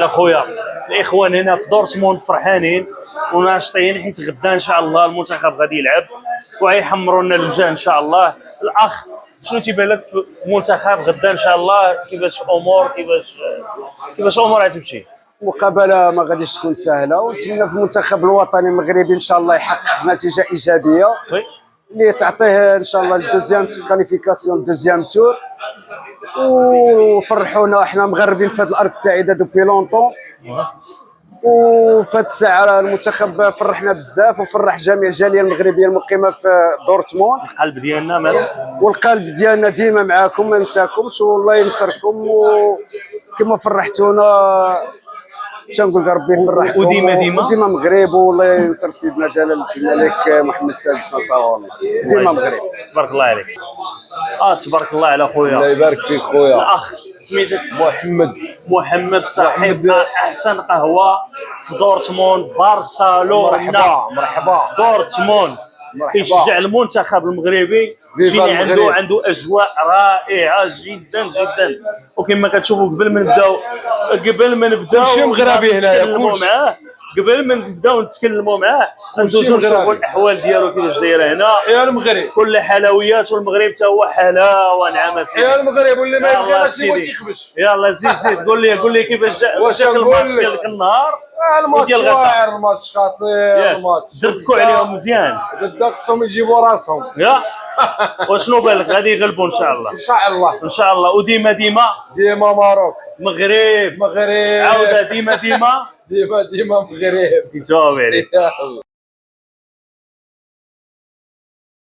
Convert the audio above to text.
اخويا الاخوان هنا في دورتموند فرحانين وناشطين حيت غدا ان شاء الله المنتخب غادي يلعب وغيحمروا لنا الوجه ان شاء الله. الاخ شنو تيبان لك في المنتخب غدا ان شاء الله؟ كيفاش امور غتمشي؟ مقابله ما غاديش تكون سهله، ونتمنى في المنتخب الوطني المغربي ان شاء الله يحقق نتيجه ايجابيه وي اللي تعطيه ان شاء الله الدوزيام كاليفيكاسيون دوزيام تور، وفرحونا احنا مغربين في هذه الارض السعيده دوبي لونطون. وفي هذه الساعه المنتخب فرحنا بزاف وفرح جميع الجاليه المغربيه المقيمه في دورتموند. القلب ديالنا مال والقلب ديالنا ديما معاكم، ما ننساكمش والله ينصركم، وكما فرحتونا تنقول ربي يفرحكم وديما مغرب، والله ينصر سيدنا جلال الملك محمد السادس نصره الله، ديما مغرب. تبارك الله عليك. تبارك الله على خويا. الله يبارك فيك خويا. الاخ سميتك محمد صاحب احسن قهوه في دورتموند برشلونه. مرحبا دورتموند كيشجع المنتخب المغربي، جيني عنده اجواء رائعه جدا جدا. وكما كتشوفوا قبل ما نبداو كلشي مغربي هنايا، قبل ما نبداو نتكلموا معاه ندوزو نشوفوا الاحوال ديالو كيفاش دايره هنا. يا المغرب كل حلويات، والمغرب حتى هو حلاوه. نعم سيدي يا المغرب، واللي ما يبغيناش يبغي يخبش. يلا زيد قول لي كيفاش جاك الماتش ديالك النهار؟ الماتش واعر، الماتش خطير، الماتش دردكوا عليهم مزيان، خصهم يجيبوا راسهم. يا وشنو بالك غادي يغلبوا ان شاء الله؟ ان شاء الله. وديما ماروك مغرب مغرب عوده ديما ديما مغرب. يتجاوب عليك.